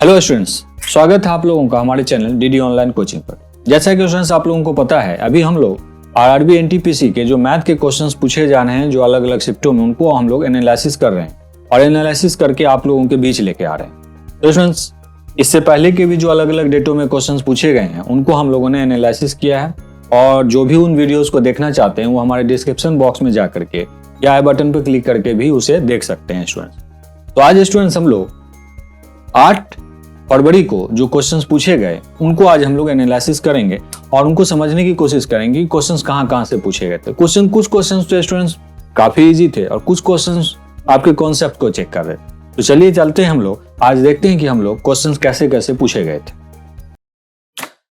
Hello students, स्वागत है आप लोगों का हमारे चैनल डीडी ऑनलाइन कोचिंग पर। जैसा कि स्टूडेंट्स आप लोगों को पता है, अभी हम लोग आरआरबी एनटीपीसी के जो मैथ के क्वेश्चंस पूछे जा रहे हैं जो अलग अलग शिफ्टों में, उनको हम लोग एनालिसिस कर रहे हैं और एनालिसिस करके आप लोगों के बीच लेके आ रहे हैं। तो स्टूडेंट्स, इससे पहले के भी जो अलग अलग डेटों में क्वेश्चन पूछे गए हैं उनको हम लोगों ने एनालिसिस किया है, और जो भी उन वीडियोज को देखना चाहते हैं वो हमारे डिस्क्रिप्शन बॉक्स में जा करके या आई बटन पर क्लिक करके भी उसे देख सकते हैं स्टूडेंट्स। तो आज स्टूडेंट्स हम लोग 8 फरवरी को जो क्वेश्चंस पूछे गए उनको आज हम लोग एनालिसिस करेंगे और उनको समझने की कोशिश करेंगे कि क्वेश्चंस कहां से पूछे गए थे। कुछ क्वेश्चंस तो स्टूडेंट्स काफी इजी थे और कुछ क्वेश्चंस आपके कॉन्सेप्ट को चेक कर रहे थे। तो चलिए चलते हैं हम लोग, आज देखते हैं कि हम लोग क्वेश्चंस कैसे कैसे पूछे गए थे।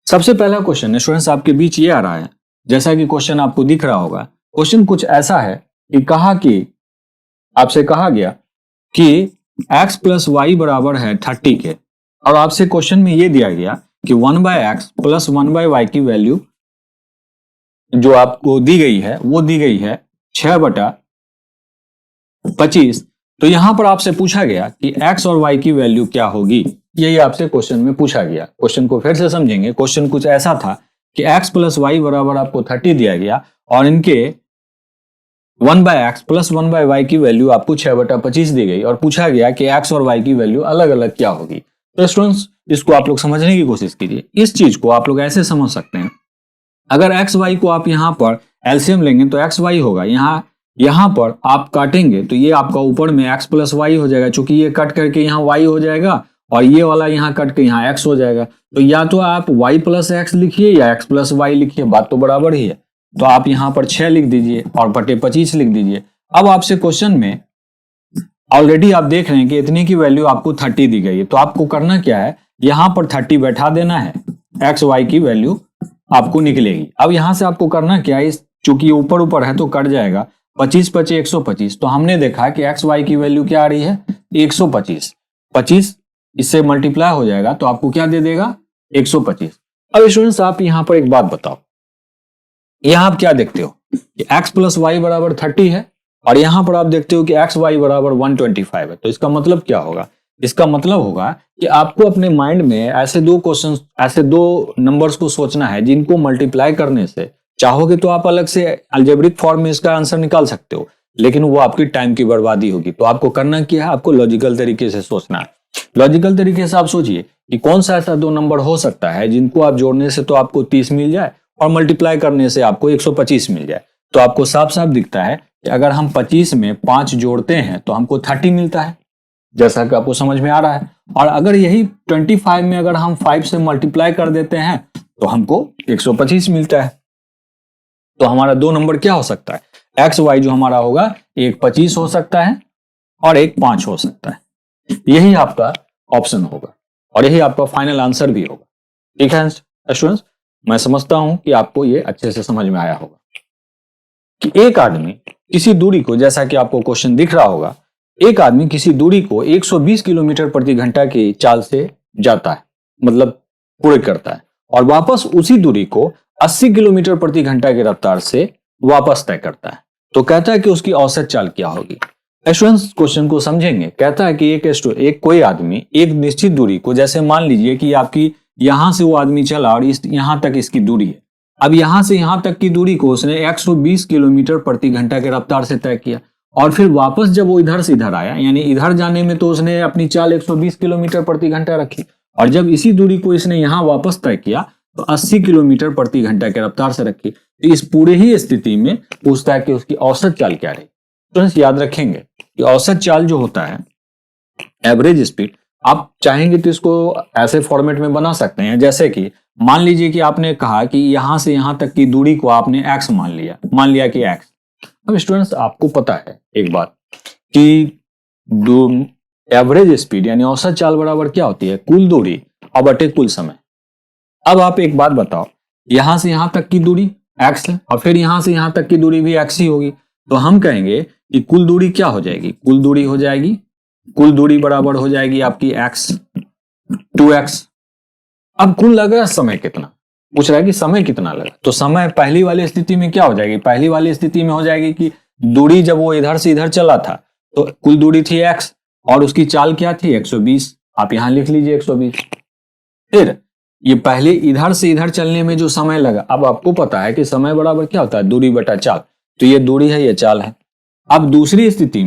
सबसे पहला क्वेश्चन स्टूडेंट्स आपके बीच ये आ रहा है, जैसा कि क्वेश्चन आपको दिख रहा होगा। क्वेश्चन कुछ ऐसा है कि आपसे कहा गया कि x प्लस वाई बराबर है 30 के, और आपसे क्वेश्चन में ये दिया गया कि 1/x प्लस 1/y की वैल्यू जो आपको दी गई है वो दी गई है 6/25। तो यहां पर आपसे पूछा गया कि x और y की वैल्यू क्या होगी, यही आपसे क्वेश्चन में पूछा गया। क्वेश्चन को फिर से समझेंगे। क्वेश्चन कुछ ऐसा था कि x प्लस वाई बराबर आपको 30 दिया गया और इनके 1/x प्लस 1/y की वैल्यू आपको 6/25 दी गई, और पूछा गया कि x और y की वैल्यू अलग अलग क्या होगी। तो स्टूडेंट्स, इसको आप लोग समझने की कोशिश कीजिए। इस चीज को आप लोग ऐसे समझ सकते हैं, अगर एक्स वाई को आप यहाँ पर एलसीएम लेंगे तो एक्स वाई होगा, यहाँ पर आप काटेंगे तो ये आपका ऊपर में एक्स प्लस वाई हो जाएगा, चूंकि ये कट करके यहाँ वाई हो जाएगा और ये वाला यहाँ कट के यहाँ एक्स हो जाएगा। तो या तो आप वाई प्लस एक्स लिखिए या एक्स प्लस वाई लिखिए, बात तो बराबर ही है। तो आप यहाँ पर 6 लिख दीजिए और बटे 25 लिख दीजिए। अब आपसे क्वेश्चन में ऑलरेडी आप देख रहे हैं कि इतने की वैल्यू आपको 30 दी गई है, तो आपको करना क्या है, यहाँ पर 30 बैठा देना है, एक्स वाई की वैल्यू आपको निकलेगी। अब यहाँ से आपको करना क्या है, चूंकि ऊपर ऊपर है तो कट जाएगा, 25 बचे 125। तो हमने देखा कि एक्स वाई की वैल्यू क्या आ रही है, 125। 25 इससे मल्टीप्लाई हो जाएगा तो आपको क्या दे देगा, 125। अब स्टूडेंट्स आप यहाँ पर एक बात बताओ, यहाँ आप क्या देखते हो कि x प्लस वाई बराबर 30 है और यहां पर आप देखते हो कि एक्स वाई बराबर 125 है। तो इसका मतलब क्या होगा, इसका मतलब होगा कि आपको अपने माइंड में ऐसे दो नंबर्स को सोचना है जिनको मल्टीप्लाई करने से चाहोगे तो आप अलग से अलजेब्रिक फॉर्म में इसका आंसर निकाल सकते हो, लेकिन वो आपकी टाइम की बर्बादी होगी। तो आपको करना क्या है, आपको लॉजिकल तरीके से सोचना है। लॉजिकल तरीके से आप सोचिए कि कौन सा ऐसा 2 नंबर हो सकता है जिनको आप जोड़ने से तो आपको 30 मिल जाए और मल्टीप्लाई करने से आपको 125 मिल जाए। तो आपको साफ साफ दिखता है कि अगर हम 25 में 5 जोड़ते हैं तो हमको 30 मिलता है, जैसा कि आपको समझ में आ रहा है। और अगर यही 25 में अगर हम 5 से मल्टीप्लाई कर देते हैं तो हमको 125 मिलता है। तो हमारा 2 नंबर क्या हो सकता है, एक्स वाई जो हमारा होगा, एक 25 हो सकता है और एक 5 हो सकता है। यही आपका ऑप्शन होगा और यही आपका फाइनल आंसर भी होगा। ठीक है स्टूडेंट्स, मैं समझता हूं कि आपको ये अच्छे से समझ में आया होगा कि एक आदमी किसी दूरी को, जैसा कि आपको क्वेश्चन दिख रहा होगा, एक आदमी किसी दूरी को 120 किलोमीटर प्रति घंटा की चाल से जाता है, मतलब पूरे करता है, और वापस उसी दूरी को 80 किलोमीटर प्रति घंटा की रफ्तार से वापस तय करता है। तो कहता है कि उसकी औसत चाल क्या होगी। स्टूडेंट्स क्वेश्चन को समझेंगे। कहता है कि एक कोई आदमी एक निश्चित दूरी को, जैसे मान लीजिए कि आपकी यहां से वो आदमी चला और यहां तक इसकी दूरी है। अब यहां से यहां तक की दूरी को उसने 120 किलोमीटर प्रति घंटा के रफ्तार से तय किया, और फिर वापस जब वो इधर से इधर आया, यानी इधर जाने में तो उसने अपनी चाल 120 किलोमीटर प्रति घंटा रखी, और जब इसी दूरी को इसने यहां वापस तय किया तो 80 किलोमीटर प्रति घंटा के रफ्तार से रखी। तो इस पूरे ही स्थिति में पूछता है कि उसकी औसत चाल क्या रही। तो याद रखेंगे कि औसत चाल जो होता है, एवरेज स्पीड, आप चाहेंगे तो इसको ऐसे फॉर्मेट में बना सकते हैं, जैसे कि मान लीजिए कि आपने कहा कि यहां से यहां तक की दूरी को आपने x मान लिया कि x। अब स्टूडेंट्स आपको पता है एक बात कि एवरेज स्पीड यानी औसत चाल बराबर क्या होती है, कुल दूरी और बटे कुल समय। अब आप एक बात बताओ, यहां से यहां तक की दूरी x है और फिर यहां से यहां तक की दूरी भी x ही होगी, तो हम कहेंगे कि कुल दूरी क्या हो जाएगी, कुल दूरी बराबर हो जाएगी आपकी x 2x। अब कुल लगा समय कितना, पूछ रहा है कि समय कितना लगा। तो समय पहली वाली स्थिति में क्या हो जाएगी, पहली वाली स्थिति में हो जाएगी कि दूरी जब वो इधर से इधर चला था तो कुल दूरी थी x और उसकी चाल क्या थी 120, आप यहाँ लिख लीजिए 120। फिर ये पहले इधर से इधर चलने में जो समय लगा, अब आपको पता है कि समय बराबर क्या होता है, दूरी बटा चाल। तो ये दूरी है, ये चाल है। अब दूसरी स्थिति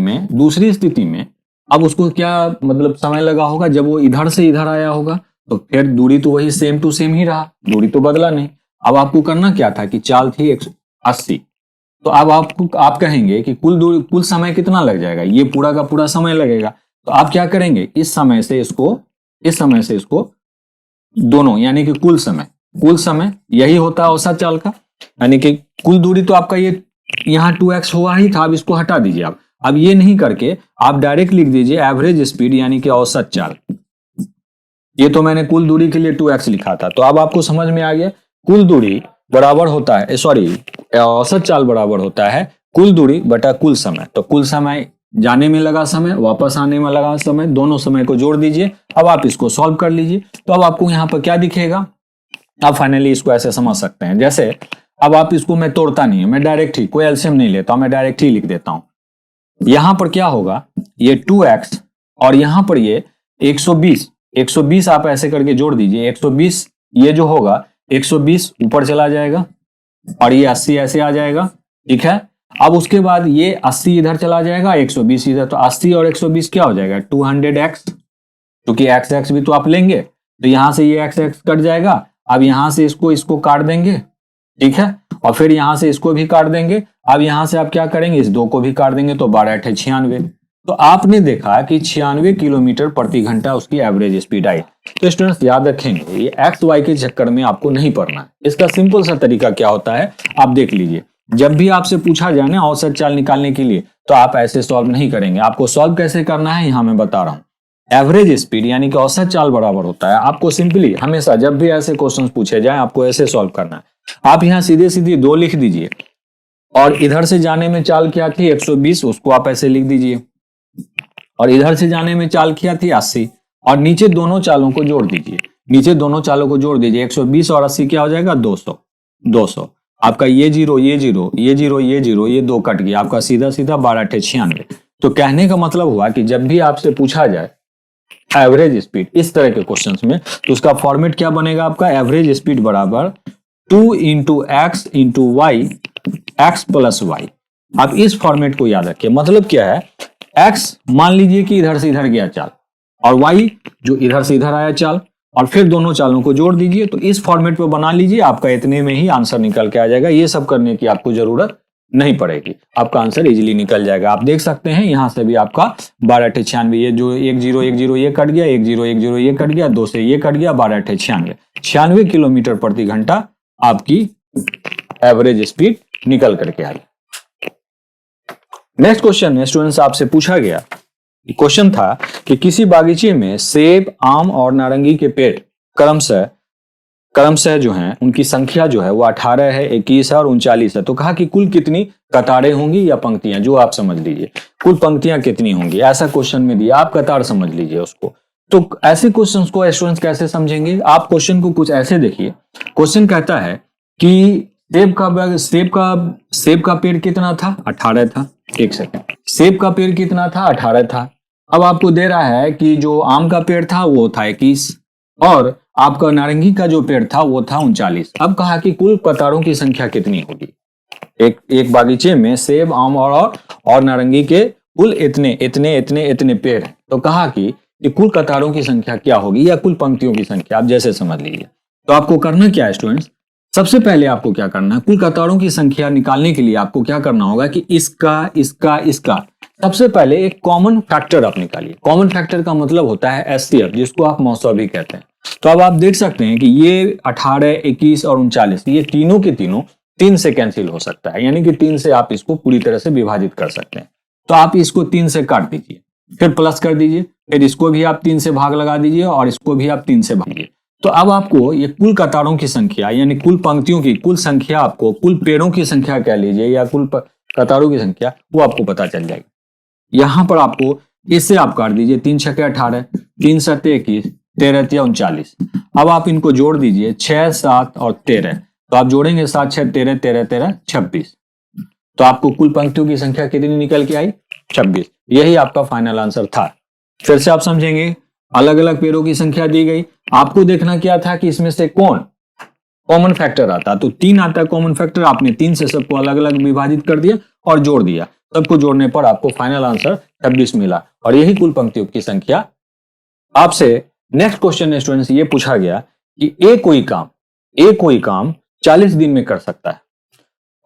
में अब उसको क्या मतलब समय लगा होगा, जब वो इधर से इधर आया होगा तो फिर दूरी तो वही सेम टू सेम ही रहा, दूरी तो बदला नहीं। अब आपको करना क्या था कि चाल थी 180, तो अब आप कहेंगे कि कुल समय कितना लग जाएगा, ये पूरा का पूरा समय लगेगा। तो आप क्या करेंगे, इस समय से इसको दोनों, यानी कि कुल समय यही होता है औसत चाल का, यानी कि कुल दूरी तो आपका ये यहाँ 2x हुआ ही था। अब इसको हटा दीजिए आप, अब ये नहीं करके आप डायरेक्ट लिख दीजिए एवरेज स्पीड यानी कि औसत चाल। ये तो मैंने कुल दूरी के लिए 2x लिखा था, तो अब आपको समझ में आ गया कुल दूरी बराबर होता है, औसत चाल बराबर होता है कुल दूरी बटा कुल समय। तो कुल समय जाने में लगा समय, वापस आने में लगा समय, दोनों समय को जोड़ दीजिए। अब आप इसको सॉल्व कर लीजिए, तो अब आपको यहाँ पर क्या दिखेगा, आप फाइनली इसको ऐसे समझ सकते हैं। जैसे अब आप इसको, मैं तोड़ता नहीं हूं, मैं डायरेक्ट ही, कोई एलसीएम नहीं लेता हूं, मैं डायरेक्ट ही लिख देता हूं। यहां पर क्या होगा, ये 2x और यहां पर ये 120 आप ऐसे करके जोड़ दीजिए। 120 ये जो होगा 120 ऊपर चला जाएगा और ये 80 ऐसे आ जाएगा, ठीक है। अब उसके बाद ये 80 इधर चला जाएगा, 120 इधर, तो 80 और 120 क्या हो जाएगा 200x, क्योंकि x भी तो आप लेंगे, तो यहां से ये x कट जाएगा। अब यहां से इसको काट देंगे, ठीक है, और फिर यहां से इसको भी काट देंगे। अब यहां से आप क्या करेंगे, इस दो को भी काट देंगे, तो 12 × 96। तो आपने देखा कि 96 किलोमीटर प्रति घंटा उसकी एवरेज स्पीड आई। तो स्टूडेंट्स याद रखेंगे, ये एक्स वाई के चक्कर में आपको नहीं पड़ना है। इसका सिंपल सा तरीका क्या होता है आप देख लीजिए। जब भी आपसे पूछा जाए ना औसत चाल निकालने के लिए, तो आप ऐसे सॉल्व नहीं करेंगे। आपको सॉल्व कैसे करना है यहां मैं बता रहा हूं। एवरेज स्पीड यानी कि औसत चाल बराबर होता है, आपको सिंपली हमेशा जब भी ऐसे क्वेश्चन पूछे जाए आपको ऐसे सॉल्व करना है। आप यहाँ सीधे सीधे 2 लिख दीजिए और इधर से जाने में चाल क्या थी 120, उसको आप ऐसे लिख दीजिए, और इधर से जाने में चाल क्या थी 80, और नीचे दोनों चालों को जोड़ दीजिए। 120 और 80 क्या हो जाएगा 200। आपका ये जीरो ये 2 कट गया, आपका सीधा सीधा 12 × 96। तो कहने का मतलब हुआ कि जब भी आपसे पूछा जाए एवरेज स्पीड इस तरह के क्वेश्चंस में, तो उसका फॉर्मेट क्या बनेगा आपका, एवरेज स्पीड बराबर 2 × x × y, x + y। आप इस फॉर्मेट को याद रखिए। मतलब क्या है, x मान लीजिए कि इधर से इधर गया चाल, और y जो इधर से इधर आया चाल, और फिर दोनों चालों को जोड़ दीजिए। तो इस फॉर्मेट पे बना लीजिए, आपका इतने में ही आंसर निकल के आ जाएगा। ये सब करने की आपको जरूरत नहीं पड़ेगी, आपका आंसर इजीली निकल जाएगा। आप देख सकते हैं यहां से भी आपका 12 × 96, ये जो 1010 ये कट गया, 1010 ये कट गया, 2 से ये कट गया, 12 × 96, 96 किलोमीटर प्रति घंटा आपकी एवरेज स्पीड निकल करके आई। नेक्स्ट क्वेश्चन में स्टूडेंट्स आपसे पूछा गया, क्वेश्चन था कि किसी बागीचे में सेब, आम और नारंगी के पेड़ क्रमशः जो हैं उनकी संख्या जो है वो 18 है, 21 है और 39 है। तो कहा कि कुल कितनी कतारें होंगी या पंक्तियां, जो आप समझ लीजिए कुल पंक्तियां कितनी होंगी, ऐसा क्वेश्चन में दिया। आप कतार समझ लीजिए उसको। तो ऐसे क्वेश्चंस को स्टूडेंट्स कैसे समझेंगे, आप क्वेश्चन को कुछ ऐसे देखिए। क्वेश्चन कहता है कि सेब का पेड़ कितना था 18 था, एक सेकंड, सेब का पेड़ कितना था 18 था। अब आपको दे रहा है कि जो आम का पेड़ था वो था 21 और आपका नारंगी का जो पेड़ था वो था 39। अब कहा कि कुल कतारों की संख्या कितनी होगी। एक बागीचे में सेब, आम और नारंगी के कुल इतने पेड़ हैं। तो कहा कि कुल कतारों की संख्या क्या होगी या कुल पंक्तियों की संख्या, आप जैसे समझ लीजिए। तो आपको करना क्या है स्टूडेंट्स, सबसे पहले आपको क्या करना है, कुल कतारों की संख्या निकालने के लिए आपको क्या करना होगा कि इसका सबसे पहले एक कॉमन फैक्टर आप निकालिए। कॉमन फैक्टर का मतलब होता है एचसीएफ, जिसको आप मौसवी कहते हैं। तो अब आप देख सकते हैं कि ये 18, 21 और 39 ये तीनों के तीनों 3 से कैंसिल हो सकता है, यानी कि 3 से आप इसको पूरी तरह से विभाजित कर सकते हैं। तो आप इसको 3 से काट दीजिए, फिर प्लस कर दीजिए, फिर इसको भी आप 3 से भाग लगा दीजिए और इसको भी आप 3 से भागिए। तो अब आपको ये कुल कतारों की संख्या यानी कुल पंक्तियों की कुल संख्या, आपको कुल पेड़ों की संख्या कह लीजिए या कुल कतारों की संख्या, वो आपको पता चल जाएगी। यहां पर आपको इससे आप काट दीजिए, 3 × 6 = 18, 3 × 7 = 21, 13 × 3 = 39। अब आप इनको जोड़ दीजिए 6, 7 और 13। तो आप जोड़ेंगे 7, 6, 13, 13, 13, 26। तो आपको कुल पंक्तियों की संख्या कितनी निकल के आई 26। यही आपका फाइनल आंसर था। फिर से आप समझेंगे अलग अलग पेड़ों की संख्या दी गई। आपको देखना क्या था कि इसमें से कौन कॉमन फैक्टर आता, तो 3 आता है कॉमन फैक्टर। आपने 3 से सबको अलग अलग विभाजित कर दिया और जोड़ दिया, सबको जोड़ने पर आपको फाइनल आंसर 26 मिला और यही कुल पंक्तियों की संख्या। आपसे नेक्स्ट क्वेश्चन स्टूडेंट्स ये पूछा गया कि ए कोई काम 40 दिन में कर सकता है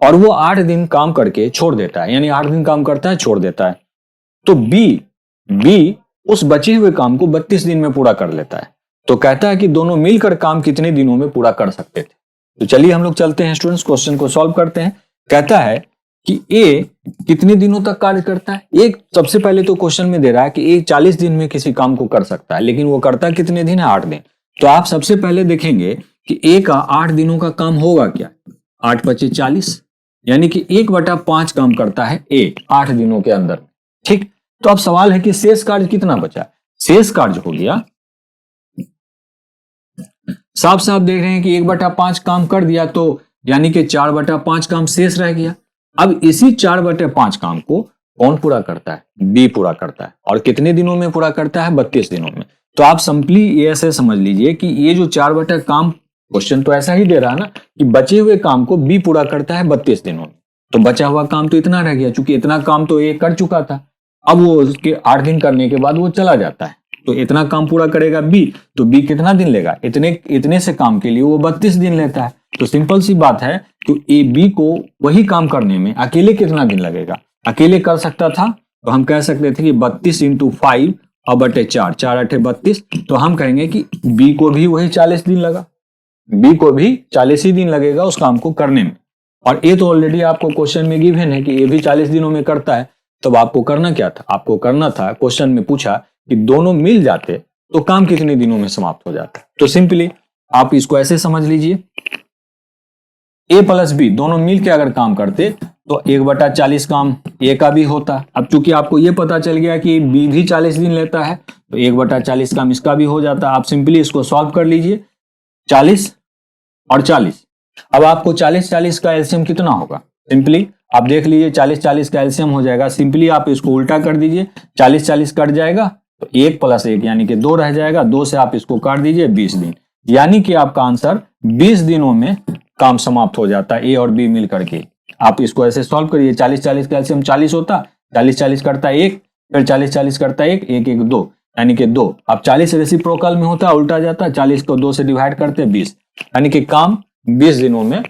और वो 8 दिन काम करके छोड़ देता है, यानी 8 दिन काम करता है छोड़ देता है, तो बी उस बचे हुए काम को 32 दिन में पूरा कर लेता है। तो कहता है कि दोनों मिलकर काम कितने दिनों में पूरा कर सकते थे। तो चलिए हम लोग चलते हैं स्टूडेंट्स, क्वेश्चन को सॉल्व करते हैं। कहता है कि ए कितने दिनों तक कार्य करता है। एक सबसे पहले तो क्वेश्चन में दे रहा है कि ए 40 दिन में किसी काम को कर सकता है, लेकिन वो करता कितने दिन है, 8 दिन। तो आप सबसे पहले देखेंगे कि ए का 8 दिनों का काम होगा क्या, 8 × 25 = 40, यानी कि 1/5 काम करता है ए 8 दिनों के अंदर। ठीक, तो अब सवाल है कि शेष कार्य कितना बचा। शेष कार्य हो गया, साफ साफ देख रहे हैं कि 1/5 काम कर दिया, तो यानी कि 4/5 काम शेष रह गया। अब इसी 4/5 काम को कौन पूरा करता है, बी पूरा करता है। और कितने दिनों में पूरा करता है, 32 दिनों में। तो आप सिंपली ये ऐसे समझ लीजिए कि ये जो 4 काम, क्वेश्चन तो ऐसा ही दे रहा है ना कि बचे हुए काम को बी पूरा करता है 32 दिनों में, तो बचा हुआ काम तो इतना रह गया, चूंकि इतना काम तो ए कर चुका था। अब वो उसके 8 दिन करने के बाद वो चला जाता है, तो इतना काम पूरा करेगा बी, तो बी कितना दिन लेगा, इतने से काम के लिए वो 32 दिन लेता है। तो सिंपल सी बात है, तो ए बी को वही काम करने में अकेले कितना दिन लगेगा। अकेले कर सकता था तो हम कह सकते थे कि 32 × 5 और बटे 4, 4 × 8 = 32। तो हम कहेंगे कि बी को भी वही 40 दिन लगा, बी को भी 40 ही दिन लगेगा उस काम को करने में। और ए तो ऑलरेडी आपको क्वेश्चन में गिवन है कि ए भी 40 दिनों में करता है। तब आपको करना क्या था, आपको करना था, क्वेश्चन में पूछा कि दोनों मिल जाते तो काम कितने दिनों में समाप्त हो जाता। तो सिंपली आप इसको ऐसे समझ लीजिए, ए प्लस बी दोनों मिलकर अगर काम करते तो 1/40 काम ए का भी होता। अब चूंकि आपको ये पता चल गया कि बी भी 40 दिन लेता है, तो 1/40 काम इसका भी हो जाता। आप सिंपली इसको सॉल्व कर लीजिए, 40 और 40। अब आपको 40-40 का एलसीएम कितना होगा, सिंपली आप देख लीजिए, 40-40 का एलसीएम हो जाएगा। सिंपली आप इसको उल्टा कर दीजिए, 40-40 कट जाएगा तो 1 + 1 यानी कि 2 रह जाएगा, 2 से आप इसको काट दीजिए, 20 दिन, यानी कि आपका आंसर 20 दिनों में काम समाप्त हो जाता है ए और बी मिल करके। आप इसको ऐसे सॉल्व करिए, 40-40 का एलसीएम 40 होता, 40-40 करता है 1, फिर 40-40 करता है 1, 1 1 2 यानी कि 2। अब 40 रेसिप्रोकल में होता है, उल्टा जाता है, 40 को 2 से डिवाइड करते 20, यानी कि काम 20 दिनों में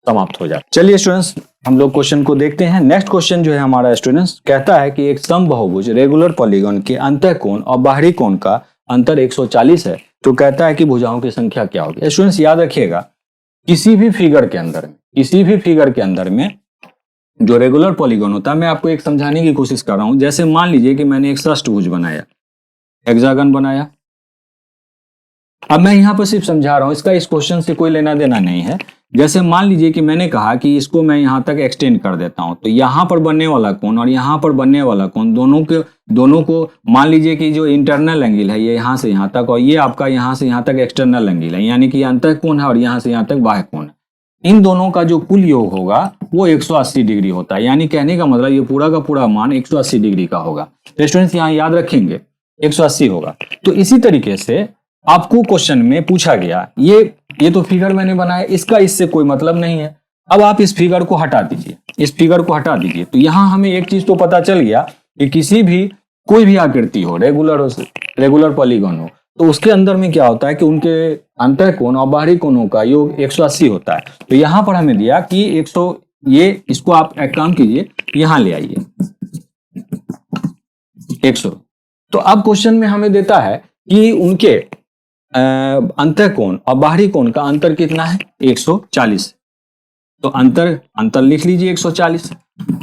समाप्त हो जाता। चलिए स्टूडेंट्स हम लोग क्वेश्चन को देखते हैं। नेक्स्ट क्वेश्चन जो है हमारा स्टूडेंट्स, कहता है कि एक समबाहुभुज रेगुलर पॉलीगॉन के अंतःकोण और बाहरी कोण का अंतर 140 है, तो कहता है कि भुजाओं की संख्या क्या होगी। स्टूडेंट्स याद रखिएगा, किसी भी फिगर के अंदर में जो रेगुलर पॉलीगॉन होता है, मैं आपको एक समझाने की कोशिश कर रहा हूं। जैसे मान लीजिए कि मैंने एक षष्ठभुज बनाया, हेक्सागन बनाया। अब मैं यहां पर सिर्फ समझा रहा हूं, इसका इस क्वेश्चन से कोई लेना देना नहीं है। जैसे मान लीजिए कि मैंने कहा कि इसको मैं यहां तक एक्सटेंड कर देता हूं, तो यहां पर बनने वाला कोण और यहां पर बनने वाला कोण दोनों को मान लीजिए कि जो इंटरनल एंगल है ये यहां से यहां तक, और ये आपका यहां से यहां तक एक्सटर्नल एंगल है, यानी कि अंतःकोण है और यहां से यहां तक बाह्य कोण है। इन दोनों का जो कुल योग होगा वो 180 डिग्री होता है, यानी कहने का मतलब ये पूरा का पूरा मान 180 डिग्री का होगा। स्टूडेंट्स यहाँ याद रखेंगे 180 होगा। तो इसी तरीके से आपको क्वेश्चन में पूछा गया, ये तो फिगर मैंने बनाया, इसका इससे कोई मतलब नहीं है। अब आप इस फिगर को हटा दीजिए, तो यहां हमें एक चीज तो पता चल गया कि कोई भी आकृति हो, रेगुलर पॉलीगॉन हो, तो उसके अंदर में क्या होता है कि उनके अंतःकोण और बाहरी कोणों का योग 180 होता है। तो यहां पर हमें दिया कि 100, इसको आप एक काम कीजिए, यहां ले आइए 100। तो अब क्वेश्चन में हमें देता है कि उनके अंतःकोण और बाहरी कोण का अंतर कितना है, 140। तो अंतर लिख लीजिए 140।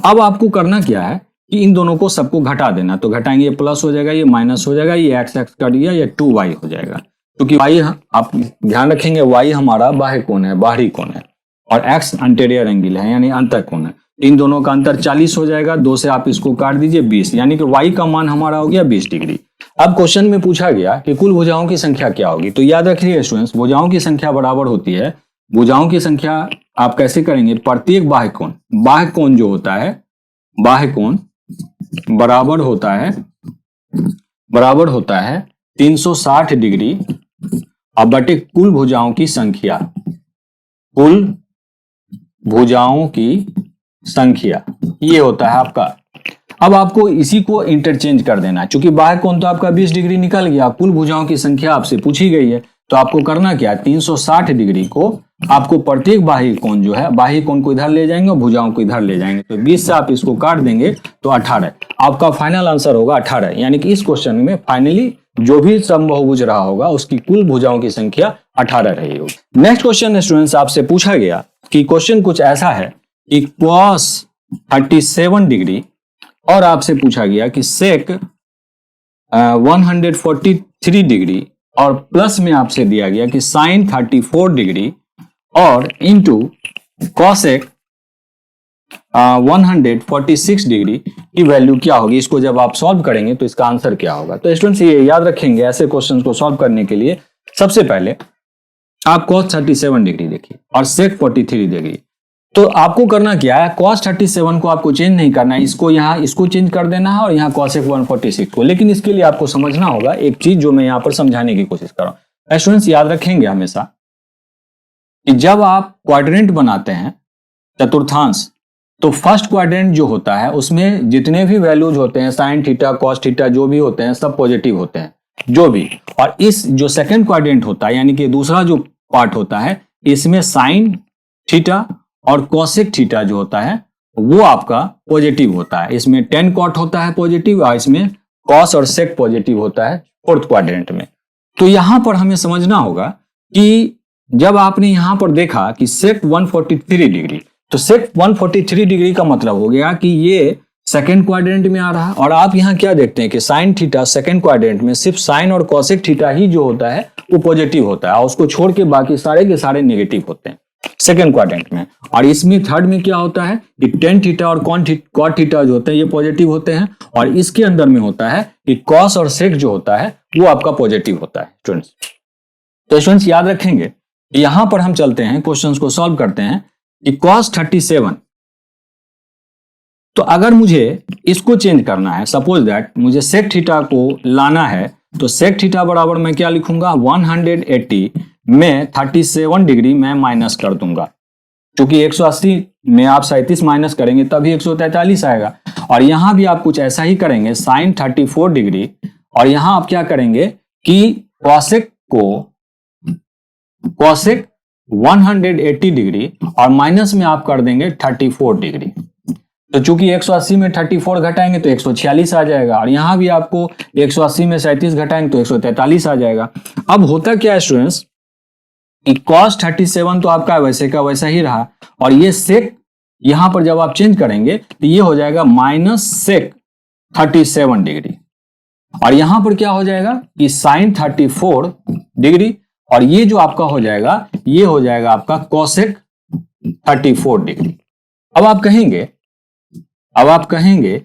अब आपको करना क्या है कि इन दोनों को सबको घटा देना, तो घटाएंगे, ये प्लस हो जाएगा, ये माइनस हो जाएगा, ये x कट गया, ये 2y हो जाएगा, क्योंकि y आप ध्यान रखेंगे y हमारा बाह्य कोण है, बाहरी कोण है, और x अंटेरियर एंगल है यानी अंतःकोण है। इन दोनों का अंतर 40 हो जाएगा, 2 से आप इसको काट दीजिए 20, यानी कि y का मान हमारा हो गया 20 डिग्री। अब क्वेश्चन में पूछा गया कि कुल भुजाओं की संख्या क्या होगी। तो याद रखिए स्टूडेंट्स, भुजाओं की संख्या बराबर होती है, भुजाओं की संख्या आप कैसे करेंगे, प्रत्येक बाह्य कोण जो होता है, बाह्य कोण बराबर होता है 360 डिग्री अब बटे कुल भुजाओं की संख्या, कुल भुजाओं की संख्या ये होता है आपका। अब आपको इसी को इंटरचेंज कर देना है, चूंकि बाह्य कोण तो आपका 20 डिग्री निकल गया, कुल भुजाओं की संख्या आपसे पूछी गई है, तो आपको करना क्या, 360 डिग्री को आपको प्रत्येक बाह्य कोण जो है, बाह्य कोण को इधर ले जाएंगे और भुजाओं को इधर ले जाएंगे, तो 20 से आप इसको काट देंगे तो 18। आपका फाइनल आंसर होगा 18, यानी कि इस क्वेश्चन में फाइनली जो भी समबाहुभुज रहा होगा उसकी कुल भुजाओं की संख्या 18 रही होगी। नेक्स्ट क्वेश्चन स्टूडेंट्स आपसे पूछा गया कि क्वेश्चन कुछ ऐसा है कि cos 37 डिग्री और आपसे पूछा गया कि sec 143 डिग्री और प्लस में आपसे दिया गया कि sin 34 डिग्री और इंटू cosec 146 डिग्री की वैल्यू क्या होगी। इसको जब आप सॉल्व करेंगे तो इसका आंसर क्या होगा। तो स्टूडेंट्स ये याद रखेंगे, ऐसे क्वेश्चंस को सॉल्व करने के लिए सबसे पहले आप cos 37 डिग्री देखिए और sec 43 डिग्री। तो आपको करना क्या है, cos 37 को आपको चेंज नहीं करना है, इसको यहाँ इसको चेंज कर देना है और यहाँ cosec 146 को। लेकिन इसके लिए आपको समझना होगा एक चीज जो मैं यहाँ पर समझाने की कोशिश कर रहा हूँ। स्टूडेंट्स याद रखेंगे हमेशा कि जब आप क्वाड्रेंट बनाते हैं चतुर्थांश, तो फर्स्ट क्वाड्रेंट जो होता है उसमें जितने भी वैल्यूज होते हैं sin थीटा cos थीटा जो भी होते हैं सब पॉजिटिव होते हैं जो भी। और इस जो सेकंड क्वाड्रेंट होता है यानी कि दूसरा जो पार्ट होता है इसमें sin थीटा और cosec थीटा जो होता है वो आपका पॉजिटिव होता है। इसमें tan cot होता है पॉजिटिव और इसमें cos और sec पॉजिटिव होता है फोर्थ क्वाड्रेंट में। तो यहां पर हमें समझना होगा कि जब आपने यहां पर देखा कि sec 143 डिग्री, तो sec 143 डिग्री का मतलब हो गया कि ये सेकंड क्वाड्रेंट में आ रहा है। और आप यहां क्या देखते हैं कि sin थीटा सेकंड क्वाड्रेंट में सिर्फ sin और cosec थीटा ही जो होता है वो पॉजिटिव होता है और उसको छोड़ के बाकी सारे के सारे नेगेटिव होते हैं सेकंड क्वाड्रेंट में। और इसमें थर्ड में क्या होता है कि tan थीटा और cot थीटा जो होते हैं ये पॉजिटिव होते हैं और इसके अंदर में होता है कि cos और sec जो होता है वो आपका पॉजिटिव होता है स्टूडेंट्स। तो स्टूडेंट्स याद रखेंगे, यहां पर हम चलते हैं क्वेश्चंस को सॉल्व करते हैं कि cos 37, तो अगर मुझे इसको चेंज करना है, सपोज दैट मुझे sec थीटा को लाना है, तो sec थीटा बराबर मैं क्या लिखूंगा 180 में 37 डिग्री मैं माइनस कर दूंगा, क्योंकि 180 में आप 37 माइनस करेंगे तभी 143 आएगा। और यहां भी आप कुछ ऐसा ही करेंगे sin 34 डिग्री और यहां आप क्या करेंगे कि cosec 180 डिग्री और माइनस में आप कर देंगे 34 डिग्री। तो चूंकि 180 में 34 घटाएंगे तो 146 आ जाएगा और यहां भी आपको 180 में 37 घटाएंगे तो 143 आ जाएगा। अब होता क्या है स्टूडेंट्स कि cos 37 तो आपका वैसे का वैसा ही रहा और ये sec यहां पर जब आप चेंज करेंगे तो ये हो जाएगा माइनस sec 37 डिग्री और यहां पर क्या हो जाएगा कि sin 34 डिग्री और ये जो आपका हो जाएगा ये हो जाएगा आपका cosec 34 डिग्री। अब आप कहेंगे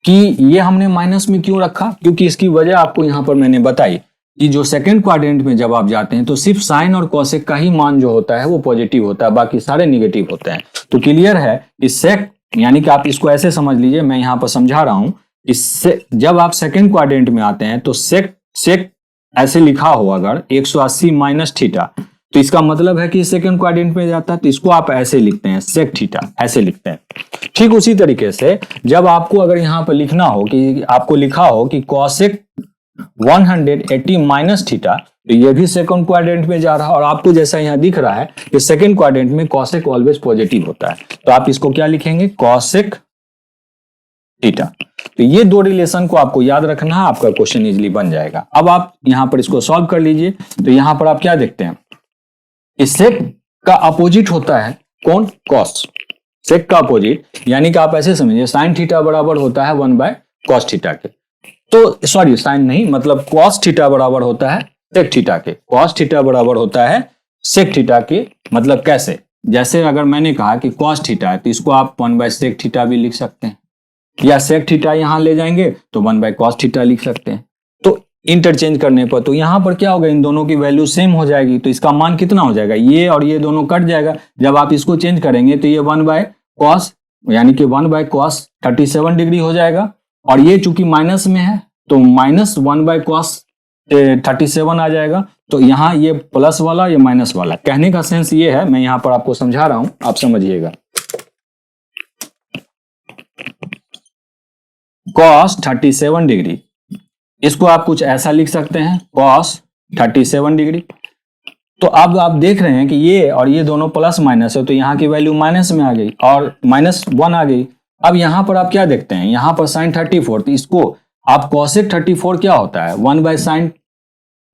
कि ये हमने माइनस में क्यों रखा, क्योंकि इसकी वजह आपको यहां पर मैंने बताई कि जो सेकंड क्वाड्रेंट में जब आप जाते हैं तो सिर्फ साइन और cosec का ही मान जो होता है वो पॉजिटिव होता है, बाकी सारे निगेटिव होते हैं। तो क्लियर है कि sec यानी कि आप इसको ऐसे समझ लीजिए, मैं यहां पर समझा रहा हूं कि जब आप सेकंड क्वाड्रेंट में आते हैं तो sec ऐसे लिखा हो अगर 180 माइनस थीटा, तो इसका मतलब है कि सेकंड क्वाड्रेंट में जाता है, तो इसको आप ऐसे लिखते हैं sec थीटा, ऐसे लिखते हैं। ठीक उसी तरीके से जब आपको अगर यहां पर लिखना हो कि आपको लिखा हो कि cosec 180 माइनस थीटा, तो ये भी सेकंड क्वाड्रेंट में जा रहा है और आपको जैसा यहां दिख रहा है कि सेकंड क्वाड्रेंट में cosec ऑलवेज पॉजिटिव होता है, तो आप इसको क्या लिखेंगे cosec थीटा। तो ये दो रिलेशन को आपको याद रखना है, आपका क्वेश्चन इजीली बन जाएगा। अब आप यहां पर इसको सॉल्व कर लीजिए। तो यहां पर आप क्या देखते हैं इस sec का अपोजिट होता है कौन, cos। sec का अपोजिट यानी कि आप ऐसे समझिए sin थीटा बराबर होता है 1/cos थीटा के, तो सॉरी साइन नहीं मतलब cos थीटा बराबर होता है sec थीटा के, cos थीटा बराबर होता है sec थीटा के। मतलब कैसे, जैसे अगर मैंने कहा कि cos थीटा है तो इसको आप 1/sec थीटा भी लिख सकते हैं, या sec थीटा यहां ले जाएंगे तो 1/cos थीटा लिख सकते हैं। तो इंटरचेंज करने पर तो यहां पर क्या होगा, इन दोनों की वैल्यू सेम हो जाएगी, तो इसका मान कितना हो जाएगा, ये और ये दोनों कट जाएगा। जब आप इसको चेंज करेंगे तो ये 1/cos यानी कि 1/cos 37 डिग्री हो जाएगा और ये चूंकि माइनस में है तो -1/cos 37 आ जाएगा। तो यहाँ ये प्लस वाला ये माइनस वाला, कहने का सेंस ये है, मैं यहाँ पर आपको समझा रहा हूं, आप समझिएगा। cos 37 डिग्री, इसको आप कुछ ऐसा लिख सकते हैं, cos 37 डिग्री। तो अब आप देख रहे हैं कि ये और ये दोनों प्लस माइनस है, तो यहाँ की वैल्यू माइनस में आ गई और -1 आ गई। अब यहाँ पर आप क्या देखते हैं, यहाँ पर sin 34, तो इसको आप cosec 34 क्या होता है, 1/sin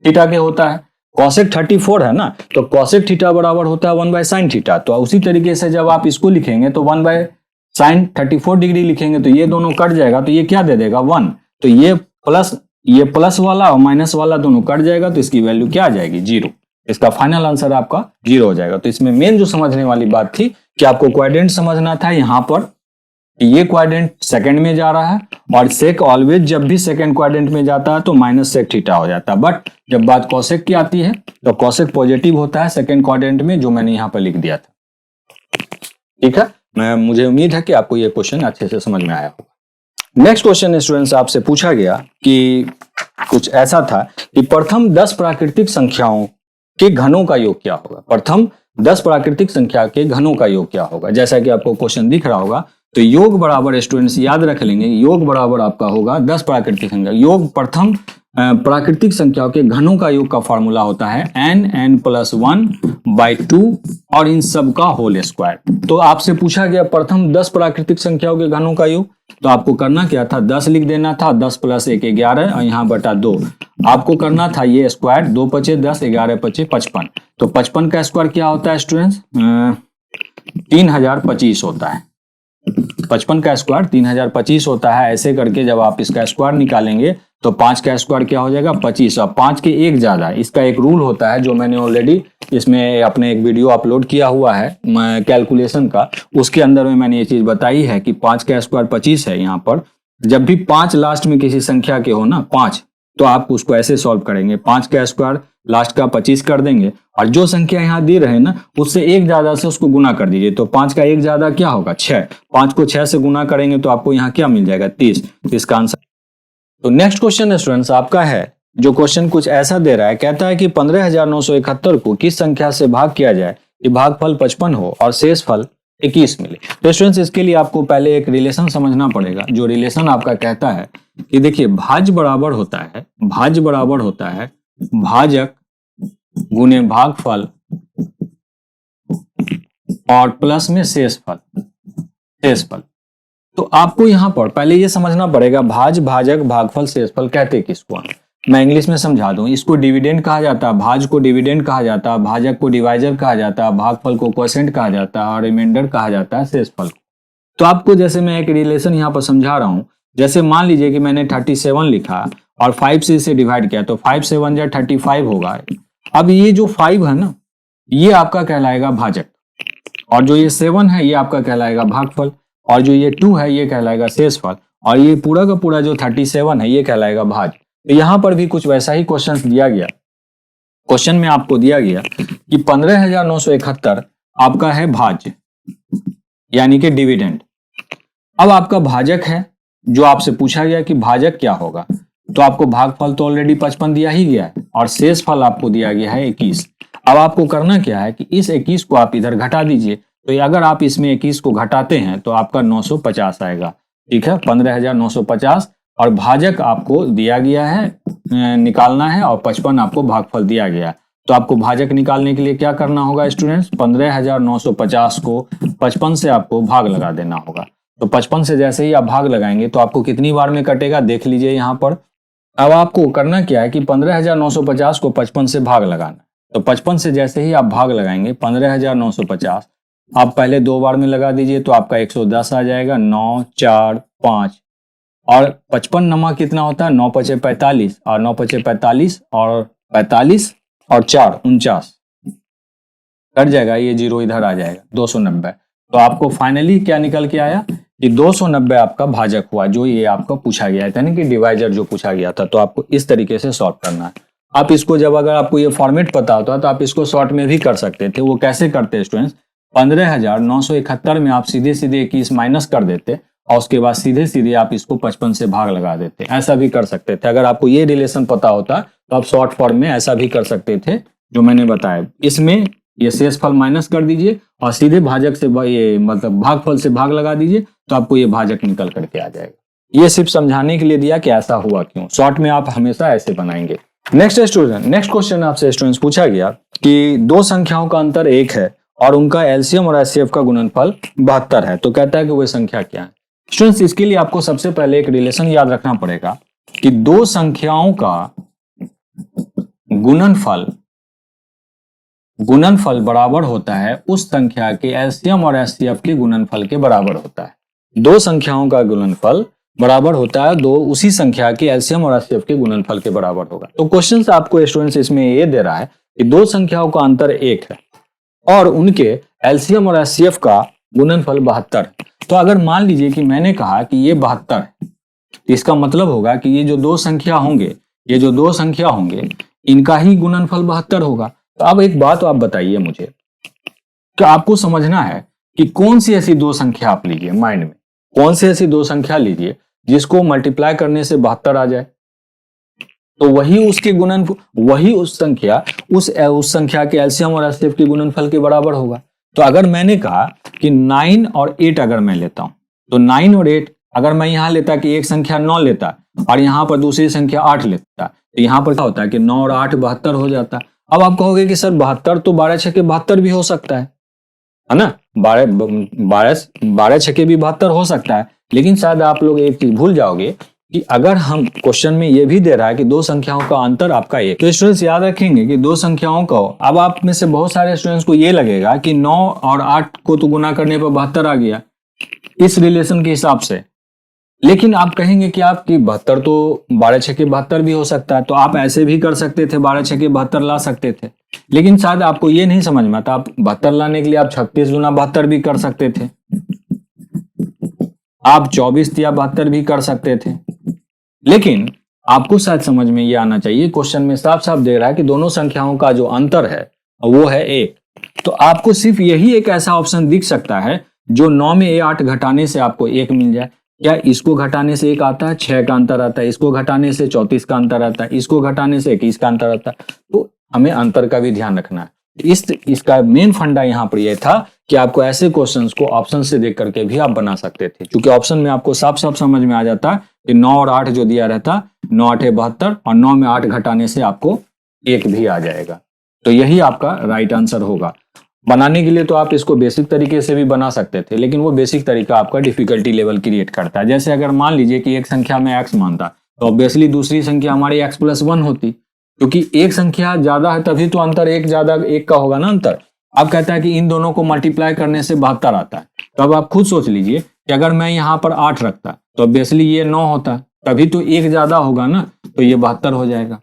थीटा के होता है। cosec 34 है ना, तो cosec थीटा बराबर होता है 1/sin थीटा। तो उसी तरीके से जब आप इसको लिखेंगे तो 1/sin 34 डिग्री लिखेंगे, तो ये दोनों कट जाएगा, तो ये क्या दे देगा 1। तो ये प्लस वाला और माइनस वाला दोनों कट जाएगा, तो इसकी वैल्यू क्या आ जाएगी 0। इसका फाइनल आंसर आपका 0 हो जाएगा। तो इसमें मेन जो समझने वाली बात थी कि आपको क्वाड्रेंट समझना था यहाँ पर, ये क्वाड्रेंट सेकंड में जा रहा है और सेक ऑलवेज जब भी सेकंड क्वाड्रेंट में जाता है तो -sec थीटा हो जाता है। बट जब बात कोसेक की आती है तो कोसेक पॉजिटिव होता है सेकंड क्वाड्रेंट में, जो मैंने यहाँ पर लिख दिया था। ठीक है, मुझे उम्मीद है कि आपको ये क्वेश्चन अच्छे से समझ में आया होगा। नेक्स्ट क्वेश्चन स्टूडेंट्स आपसे पूछा गया कि कुछ ऐसा था कि प्रथम 10 प्राकृतिक संख्याओं के घनों का योग क्या होगा। प्रथम 10 प्राकृतिक संख्या के घनों का योग क्या होगा। जैसा कि आपको क्वेश्चन दिख रहा होगा, तो योग बराबर स्टूडेंट्स याद रख लेंगे, योग बराबर आपका होगा 10 प्राकृतिक संख्या। योग प्रथम प्राकृतिक संख्याओं के घनों का योग का फॉर्मूला होता है n+1/2 और इन सब का होल स्क्वायर। तो आपसे पूछा गया प्रथम 10 प्राकृतिक संख्याओं के घनों का योग, तो आपको करना क्या था, 10 लिख देना था, 10 + 1 11 और यहाँ बटा 2 आपको करना था, ये स्क्वायर 2 × 5 = 10, 11 × 5 = 55। तो 55 का स्क्वायर क्या होता है स्टूडेंट्स, 3025 होता है। 55 का स्क्वायर 3025 होता है। ऐसे करके जब आप इसका स्क्वायर निकालेंगे तो 5 का स्क्वायर क्या हो जाएगा 25, और 5 के एक ज्यादा। इसका एक रूल होता है जो मैंने ऑलरेडी इसमें अपने एक वीडियो अपलोड किया हुआ है कैलकुलेशन का, उसके अंदर में मैंने ये चीज बताई है कि 5 का स्क्वायर 25 है। यहाँ पर जब भी 5 लास्ट में किसी संख्या के हो ना 5, तो आप उसको ऐसे सॉल्व करेंगे, 5 का स्क्वायर लास्ट का 25 कर देंगे और जो संख्या यहाँ दे रहे हैं ना उससे एक ज्यादा से उसको गुना कर दीजिए। तो 5 का एक ज्यादा क्या होगा 6, 5 को 6 से गुना करेंगे तो आपको यहाँ क्या मिल जाएगा 30। इसका आंसर। तो नेक्स्ट क्वेश्चन स्टूडेंट्स आपका है, जो क्वेश्चन कुछ ऐसा दे रहा है, कहता है कि 15,971 को किस संख्या से भाग किया जाए कि भागफल 55 हो और शेष फल 21 मिले। तो स्टूडेंट्स इसके लिए आपको पहले एक रिलेशन समझना पड़ेगा। जो रिलेशन आपका कहता है कि देखिए भाज्य बराबर होता है भाजक गुने भागफल और प्लस में शेष फल। तो आपको यहां पर पहले ये समझना पड़ेगा भाज भाजक भागफल शेषफल कहते किसको। मैं इंग्लिश में समझा दूं, इसको डिविडेंड कहा जाता है, भाज को डिविडेंड कहा जाता है, भाजक को डिवाइजर कहा जाता है, भागफल को क्वोशिएंट कहा जाता है और रिमाइंडर कहा जाता है शेषफल को। तो आपको जैसे मैं एक रिलेशन यहाँ पर समझा रहा हूं, जैसे मान लीजिए कि मैंने 37 लिखा और 5 से इसे डिवाइड किया तो 5 से 1 जा 35 होगा। अब ये जो 5 है ना ये आपका कहलाएगा भाजक, और जो ये 7 है ये आपका कहलाएगा भागफल, और जो ये 2 है ये कहलाएगा शेषफल, और ये पूरा का पूरा जो 37 है ये कहलाएगा भाज। तो यहाँ पर भी कुछ वैसा ही क्वेश्चन दिया गया। क्वेश्चन में आपको दिया गया कि 15,971 आपका है भाज्य यानी कि डिविडेंड। अब आपका भाजक है, जो आपसे पूछा गया कि भाजक क्या होगा, तो आपको भागफल तो ऑलरेडी 55 दिया ही गया है और शेषफल आपको दिया गया है 21। अब आपको करना क्या है कि इस 21 को आप इधर घटा दीजिए। तो अगर आप इसमें 21 को घटाते हैं तो आपका 950 आएगा। ठीक है, 15,950 और भाजक आपको दिया गया है निकालना है और 55 आपको भागफल दिया गया है। तो आपको भाजक निकालने के लिए क्या करना होगा स्टूडेंट्स, 15,950 को 55 से आपको भाग लगा देना होगा। तो 55 से जैसे ही आप भाग लगाएंगे तो आपको कितनी बार में कटेगा देख लीजिए यहाँ पर। अब आपको करना क्या है कि 15,950 को 55 से भाग लगाना। तो 55 से जैसे ही आप भाग लगाएंगे 15,950 आप पहले 2 बार में लगा दीजिए तो आपका 110 आ जाएगा, 9 4 5 और 55 नमा कितना होता है 9 × 5 = 45 और 9 × 5 = 45 और 45 और 4 49 कट जाएगा, ये 0 इधर आ जाएगा 290। तो आपको फाइनली क्या निकल के आया कि 290 आपका भाजक हुआ, जो ये आपका पूछा गया है, यानी कि डिवाइजर जो पूछा गया था। तो आपको इस तरीके से सॉल्व करना है। आप इसको जब अगर आपको ये फॉर्मेट पता होता तो आप इसको शॉर्ट में भी कर सकते थे। वो कैसे करते हैं स्टूडेंट्स, 15,971 में आप सीधे 21 माइनस कर देते और उसके बाद सीधे आप इसको 55 से भाग लगा देते। ऐसा भी कर सकते थे। अगर आपको ये रिलेशन पता होता तो आप शॉर्ट फॉर्म में ऐसा भी कर सकते थे जो मैंने बताया। इसमें ये शेषफल माइनस कर दीजिए और सीधे भाजक से ये मतलब भागफल से भाग लगा दीजिए, तो आपको ये भाजक निकल करके आ जाएगा। ये सिर्फ समझाने के लिए दिया कि ऐसा हुआ क्यों। शॉर्ट में आप हमेशा ऐसे बनाएंगे। नेक्स्ट क्वेश्चन आपसे स्टूडेंट्स पूछा गया कि दो संख्याओं का अंतर 1 है और उनका एलसीएम और एचसीएफ का गुणनफल 72 है, तो कहता है कि वह संख्या क्या है। स्टूडेंट्स इसके लिए आपको सबसे पहले एक रिलेशन याद रखना पड़ेगा कि दो संख्याओं का गुणनफल बराबर होता है उस संख्या के एलसीएम और एचसीएफ के गुणनफल के बराबर होता है। दो संख्याओं का गुणनफल बराबर होता है दो उसी संख्या के एलसीएम और एचसीएफ के गुणनफल के बराबर होगा। तो क्वेश्चन आपको स्टूडेंट्स इसमें ये दे रहा है कि दो संख्याओं का अंतर 1 है और उनके एलसीएम और एचसीएफ का गुणनफल 72 है। तो अगर मान लीजिए कि मैंने कहा कि ये 72 है, तो इसका मतलब होगा कि ये जो दो संख्या होंगे इनका ही गुणनफल 72 होगा। तो अब एक बात आप बताइए मुझे कि आपको समझना है कि कौन सी ऐसी दो संख्या आप लीजिए माइंड में, कौन सी ऐसी दो संख्या लीजिए जिसको मल्टीप्लाई करने से 72 आ जाए, तो वही उसके वही उस संख्या के एलसीएम और एचसीएफ के गुणनफल के बराबर होगा। तो अगर मैंने कहा कि 9 और 8 अगर मैं लेता हूं, तो 9 और 8 अगर मैं यहां लेता कि एक संख्या 9 लेता और यहां पर दूसरी संख्या 8 लेता, तो यहां पर क्या होता है कि 9 और 8 72 हो जाता। अब आप कहोगे कि सर 72 तो 12 छके 72 भी हो सकता है ना, 12 छके भी 72 हो सकता है। लेकिन शायद आप लोग एक चीज भूल जाओगे कि अगर हम क्वेश्चन में ये भी दे रहा है कि दो संख्याओं का अंतर आपका 1, तो स्टूडेंट्स याद रखेंगे कि दो संख्याओं का, अब आप में से बहुत सारे स्टूडेंट्स को ये लगेगा कि 9 और 8 को तो गुना करने पर 72 आ गया इस रिलेशन के हिसाब से, लेकिन आप कहेंगे कि आपकी 72 तो 12 छके 72 भी हो सकता है, तो आप ऐसे भी कर सकते थे, 12 छके 72 ला सकते थे। लेकिन शायद आपको ये नहीं समझ में आता, आप 72 लाने के लिए आप 36 गुना 72 भी कर सकते थे, आप 24 या 72 भी कर सकते थे। लेकिन आपको शायद समझ में ये आना चाहिए, क्वेश्चन में साफ साफ दे रहा है कि दोनों संख्याओं का जो अंतर है वो है 1। तो आपको सिर्फ यही एक ऐसा ऑप्शन दिख सकता है जो 9 में 8 घटाने से आपको 1 मिल जाए। क्या इसको घटाने से 1 आता है, 6 का अंतर आता है, इसको घटाने से 34 का अंतर आता है, इसको घटाने से 21 का अंतर आता है। तो हमें अंतर का भी ध्यान रखना है। इसका मेन फंडा यहाँ पर यह था कि आपको ऐसे क्वेश्चंस को ऑप्शन से देख करके भी आप बना सकते थे, क्योंकि ऑप्शन में आपको साफ साफ समझ में आ जाता कि 9 और 8 जो दिया रहता, 9 8 72 और 9 में 8 घटाने से आपको 1 भी आ जाएगा। तो यही आपका राइट आंसर होगा। बनाने के लिए तो आप इसको बेसिक तरीके से भी बना सकते थे, लेकिन वो बेसिक तरीका आपका डिफिकल्टी लेवल क्रिएट करता है। जैसे अगर मान लीजिए कि एक संख्या में x मानता, तो ऑब्वियसली दूसरी संख्या हमारी x+1 होती, क्योंकि एक संख्या ज्यादा है तभी तो अंतर एक का होगा ना अंतर। अब कहता है कि इन दोनों को मल्टीप्लाई करने से 72 आता है। तो अब आप खुद सोच लीजिए कि अगर मैं यहाँ पर 8 रखता तो ऑब्वियसली ये 9 होता, तभी तो एक ज्यादा होगा ना, तो ये 72 हो जाएगा।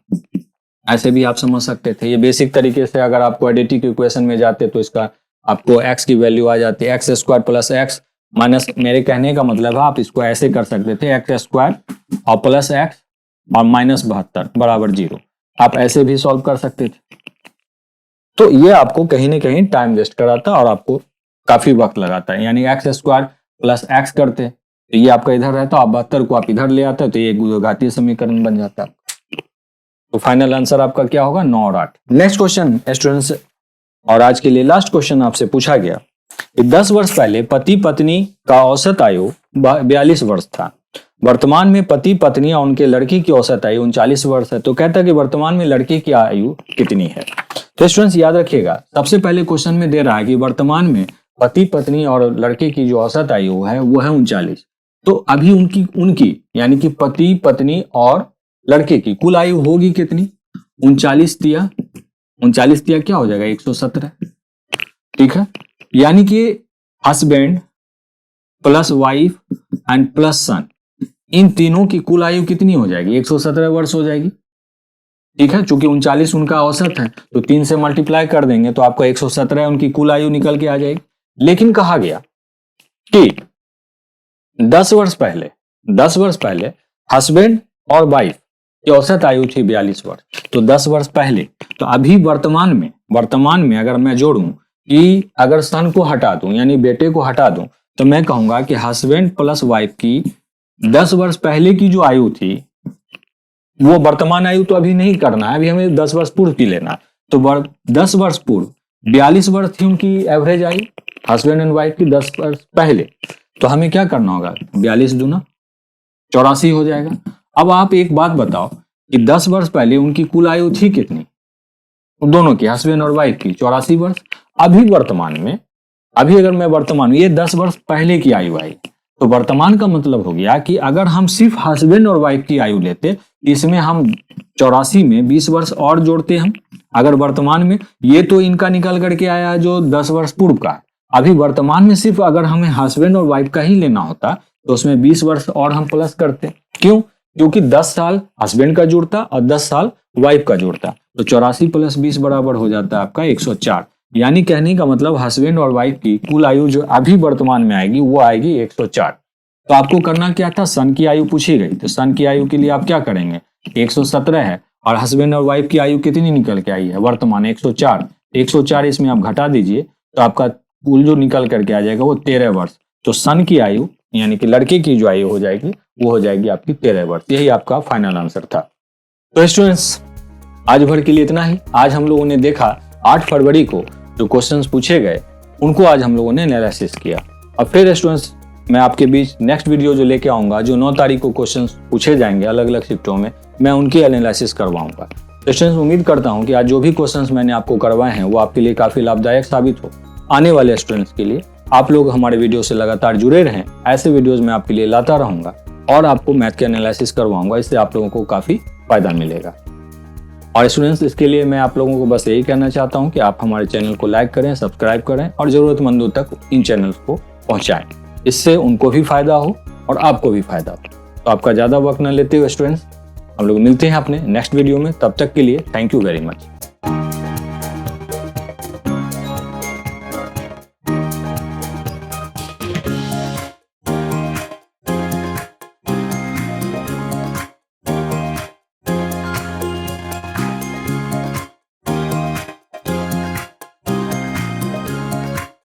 ऐसे भी आप समझ सकते थे। ये बेसिक तरीके से अगर आप क्वाड्रेटिक इक्वेशन में जाते तो इसका आपको x की वैल्यू आ जाती है x² + x माइनस, मेरे कहने का मतलब है आप इसको ऐसे कर सकते थे x² और प्लस x और -72 बराबर 0। आप ऐसे भी सॉल्व कर सकते थे। तो ये आपको कहीं ना कहीं टाइम वेस्ट कराता और आपको काफी वक्त लगाता है। यानी x² + x करते तो ये आपका इधर रहता, आप 72 को आप इधर ले आते तो ये घातीय समीकरण बन जाता है। तो फाइनल आंसर आपका क्या होगा, 9 और 8। नेक्स्ट क्वेश्चन स्टूडेंट्स, और आज के लिए लास्ट क्वेश्चन आपसे पूछा गया कि 10 वर्ष पहले पति पत्नी का औसत आयु 42 वर्ष था। वर्तमान में पति पत्नी और उनके लड़की की औसत आयु 39 वर्ष है। तो कहता है कि वर्तमान में लड़की की आयु कितनी है। तो स्टूडेंट्स याद रखिएगा, सबसे पहले क्वेश्चन में दे रहा है कि वर्तमान में पति पत्नी और लड़के की जो औसत आयु है वो है 39। तो अभी उनकी यानी कि पति पत्नी और लड़के की कुल आयु होगी कितनी, 39 तिया क्या हो जाएगा 117। ठीक है, यानी कि husband plus wife and plus son, इन तीनों की कुल आयु कितनी हो जाएगी, 117 वर्ष हो जाएगी। ठीक है, चूंकि 39 उनका औसत है तो 3 से मल्टीप्लाई कर देंगे तो आपका 117 उनकी कुल आयु निकल के आ जाएगी। लेकिन कहा गया कि 10 वर्ष पहले हस्बैंड और वाइफ की औसत आयु थी 42 वर्ष। तो 10 वर्ष पहले, तो अभी वर्तमान में अगर मैं जोड़ूं कि अगर सन को हटा दूं यानी बेटे को हटा दूं, तो मैं कहूंगा कि हस्बैंड प्लस वाइफ की 10 वर्ष पहले की जो आयु थी वो वर्तमान आयु तो अभी नहीं करना है, अभी हमें 10 वर्ष पूर्व की लेना है। तो 10 वर्ष पूर्व 42 वर्ष थी उनकी एवरेज आयु, हस्बैंड एंड वाइफ की 10 वर्ष पहले। तो हमें क्या करना होगा, 42 दूना 84 हो जाएगा। अब आप एक बात बताओ कि 10 वर्ष पहले उनकी कुल आयु थी कितनी, दोनों की, हस्बैंड और वाइफ की, 84 वर्ष। अभी वर्तमान में, अभी अगर मैं वर्तमान में, ये 10 वर्ष पहले की आयु आई, तो वर्तमान का मतलब हो गया कि अगर हम सिर्फ हस्बैंड और वाइफ की आयु लेते, इसमें हम 84 में 20 वर्ष और जोड़ते हम। अगर वर्तमान में, ये तो इनका निकल करके आया जो 10 वर्ष पूर्व का है, अभी वर्तमान में सिर्फ अगर हमें हस्बैंड और वाइफ का ही लेना होता तो उसमें 20 वर्ष और हम प्लस करते। क्यों? क्योंकि 10 साल हस्बैंड का जुड़ता और 10 साल वाइफ का जुड़ता, तो 84 प्लस 20 बराबर हो जाता है आपका 104। यानी कहने का मतलब हस्बैंड और वाइफ की कुल आयु जो अभी वर्तमान में आएगी वो आएगी 104। तो आपको करना क्या था, सन की आयु पूछी गई, तो सन की आयु के लिए आप क्या करेंगे, 117 है और हस्बैंड और वाइफ की आयु कितनी निकल के आई है वर्तमान 104, 104 इसमें आप घटा दीजिए तो आपका कुल जो निकल करके आ जाएगा वो 13 वर्ष। तो सन की आयु यानी कि लड़के की जो आयु हो जाएगी वो हो जाएगी आपकी 13 वर्ष। यही आपका फाइनल आंसर था। तो स्टूडेंट्स आज भर के लिए इतना ही। आज हम लोगों ने देखा 8 फरवरी को जो क्वेश्चंस पूछे गए उनको आज हम लोगों ने एनालिसिस किया। अब फिर स्टूडेंट्स मैं आपके बीच नेक्स्ट वीडियो जो लेके आऊंगा, जो 9 तारीख को क्वेश्चंस पूछे जाएंगे अलग अलग शिफ्टों में, मैं उनकी एनालिसिस करवाऊंगा। तो स्टूडेंट्स उम्मीद करता हूं कि आज जो भी क्वेश्चंस मैंने आपको करवाए हैं वो आपके लिए काफी लाभदायक साबित हो। आने वाले स्टूडेंट्स के लिए आप लोग हमारे वीडियो से लगातार जुड़े रहें, ऐसे वीडियोज मैं आपके लिए लाता रहूंगा और आपको मैथ के एनालिसिस करवाऊंगा, इससे आप लोगों को काफी फायदा मिलेगा। और स्टूडेंट्स इसके लिए मैं आप लोगों को बस यही कहना चाहता हूं कि आप हमारे चैनल को लाइक करें, सब्सक्राइब करें और जरूरतमंदों तक इन चैनल्स को पहुंचाएं। इससे उनको भी फायदा हो और आपको भी फायदा हो। तो आपका ज्यादा वक्त न लेते हुए स्टूडेंट्स हम लोग मिलते हैं अपने नेक्स्ट वीडियो में। तब तक के लिए थैंक यू वेरी मच।